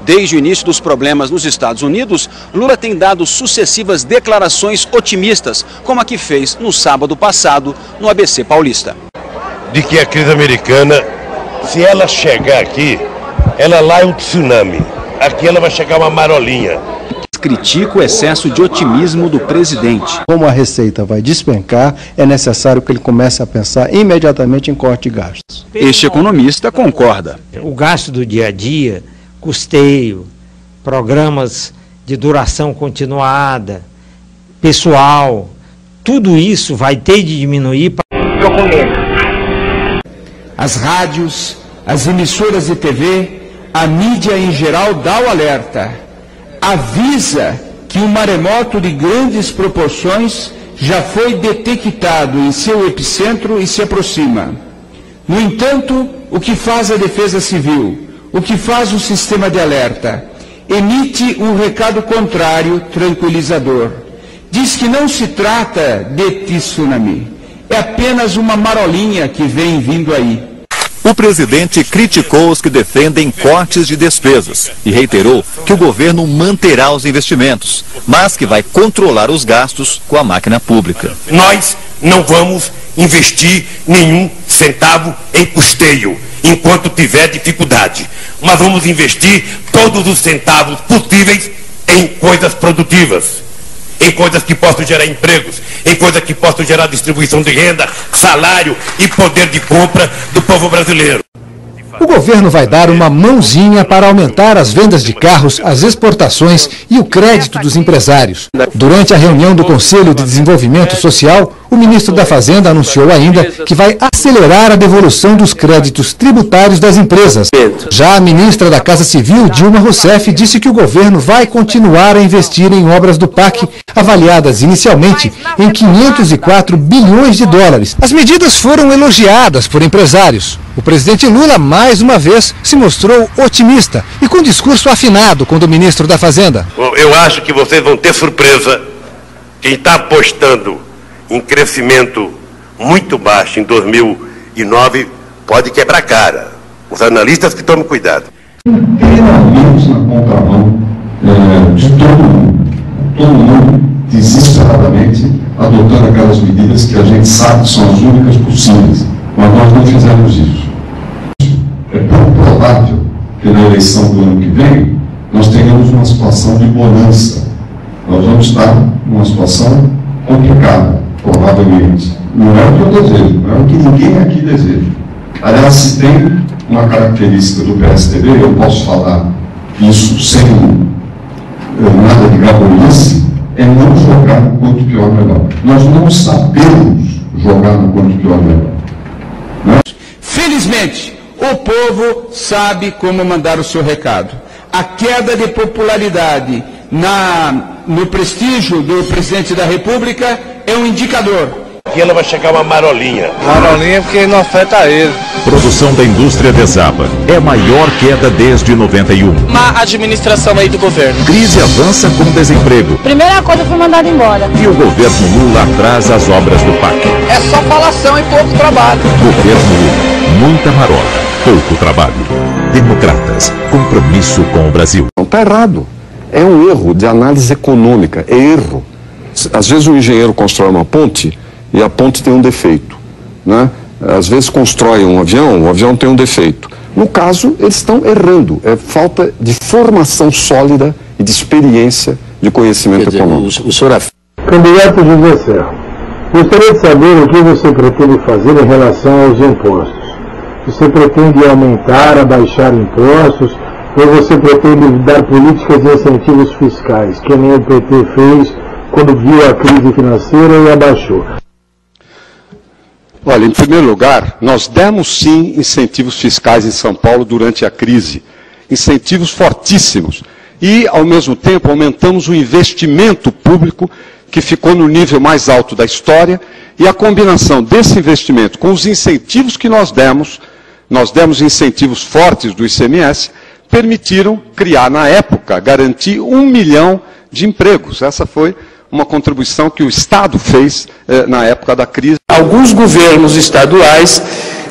Desde o início dos problemas nos Estados Unidos, Lula tem dado sucessivas declarações otimistas, como a que fez no sábado passado no ABC Paulista. De que a crise americana, se ela chegar aqui, ela lá é um tsunami. Aqui ela vai chegar uma marolinha. Critica o excesso de otimismo do presidente. Como a receita vai despencar, é necessário que ele comece a pensar imediatamente em corte de gastos. Este economista concorda. O gasto do dia a dia, custeio, programas de duração continuada, pessoal, tudo isso vai ter de diminuir. As rádios, as emissoras de TV, a mídia em geral dá o alerta. Avisa que um maremoto de grandes proporções já foi detectado em seu epicentro e se aproxima. No entanto, o que faz a Defesa Civil, o que faz o sistema de alerta? Emite um recado contrário, tranquilizador. Diz que não se trata de tsunami, é apenas uma marolinha que vem vindo aí. O presidente criticou os que defendem cortes de despesas e reiterou que o governo manterá os investimentos, mas que vai controlar os gastos com a máquina pública. Nós não vamos investir nenhum centavo em custeio, enquanto tiver dificuldade. Mas vamos investir todos os centavos possíveis em coisas produtivas, em coisas que possam gerar empregos, em coisas que possam gerar distribuição de renda, salário e poder de compra do povo brasileiro. O governo vai dar uma mãozinha para aumentar as vendas de carros, as exportações e o crédito dos empresários. Durante a reunião do Conselho de Desenvolvimento Social, o ministro da Fazenda anunciou ainda que vai acelerar a devolução dos créditos tributários das empresas. Já a ministra da Casa Civil, Dilma Rousseff, disse que o governo vai continuar a investir em obras do PAC, avaliadas inicialmente em 504 bilhões de dólares. As medidas foram elogiadas por empresários. O presidente Lula, mais uma vez, se mostrou otimista e com discurso afinado com o do ministro da Fazenda. Eu acho que vocês vão ter surpresa. Quem está apostando em crescimento muito baixo em 2009 pode quebrar a cara. Os analistas que tomem cuidado. Inteiramente na contramão de todo mundo desesperadamente adotando aquelas medidas que a gente sabe que são as únicas possíveis, mas nós não fizemos isso. É pouco provável que na eleição do ano que vem nós tenhamos uma situação de bonança. Nós vamos estar numa situação complicada, provavelmente. Não é o que eu desejo, não é o que ninguém aqui deseja. Aliás, se tem uma característica do PSDB, eu posso falar isso sem nada de gabolice, é não jogar no quanto pior melhor. Nós não sabemos jogar no quanto pior melhor. Né? Felizmente, o povo sabe como mandar o seu recado. A queda de popularidade no prestígio do presidente da República é um indicador. Aqui ela vai chegar uma marolinha. Marolinha porque não afeta ele. Produção da indústria desaba. É a maior queda desde 91. Uma administração aí do governo. Crise avança com desemprego. Primeira coisa foi mandada embora. E o governo Lula atrasa as obras do PAC. É só falação e pouco trabalho. Governo Lula. Muita marota, pouco trabalho. Democratas. Compromisso com o Brasil. Não está errado. É um erro de análise econômica. É erro. Às vezes o engenheiro constrói uma ponte e a ponte tem um defeito, né? Às vezes constrói um avião, o avião tem um defeito. No caso, eles estão errando. É falta de formação sólida e de experiência de conhecimento econômico. Candidato José Serra, gostaria de saber o que você pretende fazer em relação aos impostos. Você pretende aumentar, abaixar impostos, ou você pretende dar políticas de incentivos fiscais, que nem o PT fez quando viu a crise financeira e abaixou? Olha, em primeiro lugar, nós demos sim incentivos fiscais em São Paulo durante a crise. Incentivos fortíssimos. E, ao mesmo tempo, aumentamos o investimento público, que ficou no nível mais alto da história, e a combinação desse investimento com os incentivos que nós demos incentivos fortes do ICMS, permitiram criar, na época, garantir 1 milhão de empregos. Essa foi uma contribuição que o Estado fez na época da crise. Alguns governos estaduais,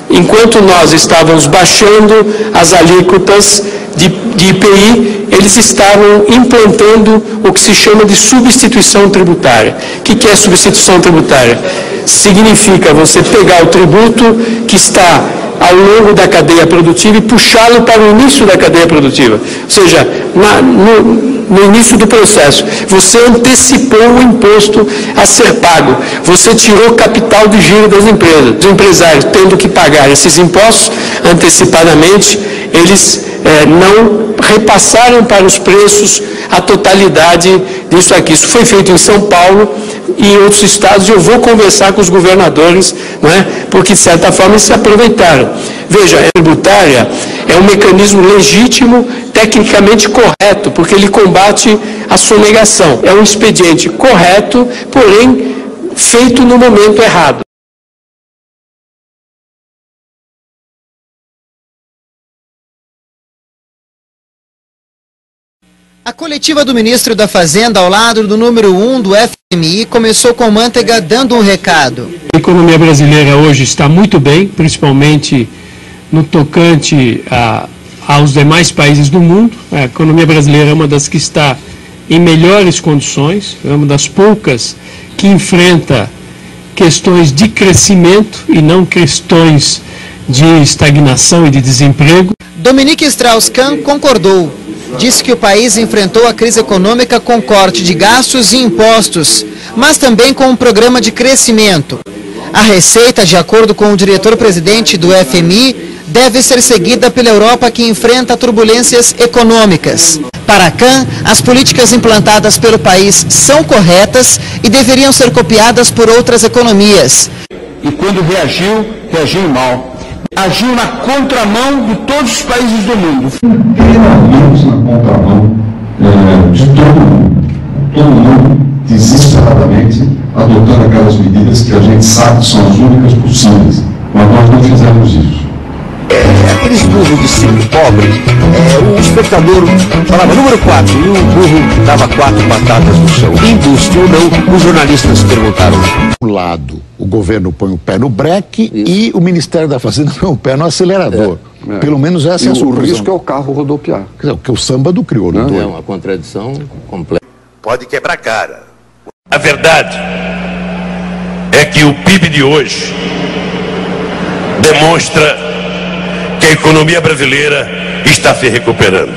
enquanto nós estávamos baixando as alíquotas, de IPI, eles estavam implantando o que se chama de substituição tributária. O que é substituição tributária? Significa você pegar o tributo que está ao longo da cadeia produtiva e puxá-lo para o início da cadeia produtiva. Ou seja, no início do processo, você antecipou o imposto a ser pago, você tirou capital de giro das empresas. Os empresários, tendo que pagar esses impostos antecipadamente, eles não repassaram para os preços a totalidade disso aqui. Isso foi feito em São Paulo e em outros estados, e eu vou conversar com os governadores, não é? Porque, de certa forma, eles se aproveitaram. Veja, a tributária é um mecanismo legítimo, tecnicamente correto, porque ele combate a sonegação. É um expediente correto, porém, feito no momento errado. A coletiva do ministro da Fazenda, ao lado do número 1 do FMI, começou com Mantega dando um recado. A economia brasileira hoje está muito bem, principalmente no tocante aos demais países do mundo. A economia brasileira é uma das que está em melhores condições, é uma das poucas que enfrenta questões de crescimento e não questões de estagnação e de desemprego. Dominique Strauss-Kahn concordou. Disse que o país enfrentou a crise econômica com corte de gastos e impostos, mas também com um programa de crescimento. A receita, de acordo com o diretor-presidente do FMI, deve ser seguida pela Europa, que enfrenta turbulências econômicas. Para Kahn, as políticas implantadas pelo país são corretas e deveriam ser copiadas por outras economias. E quando reagiu mal. Agiu na contramão de todos os países do mundo. Literalmente na contramão de todo mundo, desesperadamente, adotando aquelas medidas que a gente sabe que são as únicas possíveis, mas nós não fizemos isso. Aqueles burros de sempre pobre, o espectador falava número 4 e o burro dava 4 batatas no chão. Indústria ou não, os jornalistas perguntaram. Um lado, o governo põe o pé no breque e o Ministério da Fazenda põe o pé no acelerador. Pelo menos essa é a sua O risco é o carro rodopiar. Quer dizer, porque o samba do crioulo. É uma contradição completa. Pode quebrar a cara. A verdade é que o PIB de hoje demonstra que a economia brasileira está se recuperando.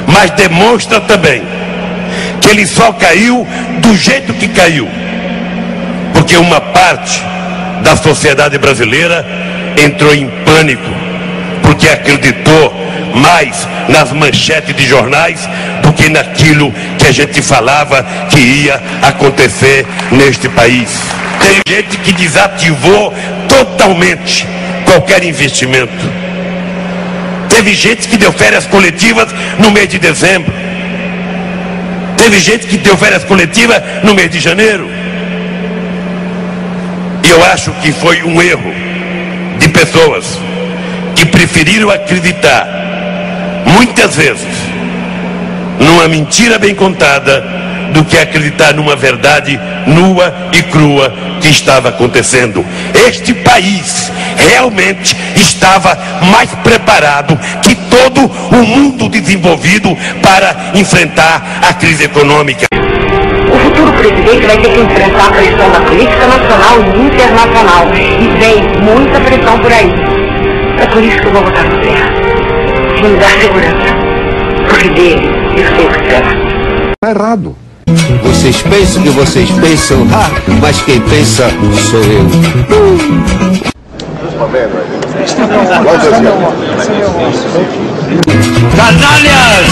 Mas demonstra também que ele só caiu do jeito que caiu, porque uma parte da sociedade brasileira entrou em pânico, porque acreditou mais nas manchetes de jornais do que naquilo que a gente falava que ia acontecer neste país. Tem gente que desativou totalmente qualquer investimento. Teve gente que deu férias coletivas no mês de dezembro. Teve gente que deu férias coletivas no mês de janeiro. E eu acho que foi um erro de pessoas que preferiram acreditar, muitas vezes, numa mentira bem contada, do que acreditar numa verdade nua e crua que estava acontecendo. Este país realmente estava mais preparado que todo o mundo desenvolvido para enfrentar a crise econômica. O futuro presidente vai ter que enfrentar a pressão da política nacional e internacional. E vem muita pressão por aí. É por isso que eu vou votar no Terra. Que me dá segurança. Porque dele eu sei o que será. Está errado. Vocês pensam que vocês pensam, mas quem pensa sou eu. Canalhas!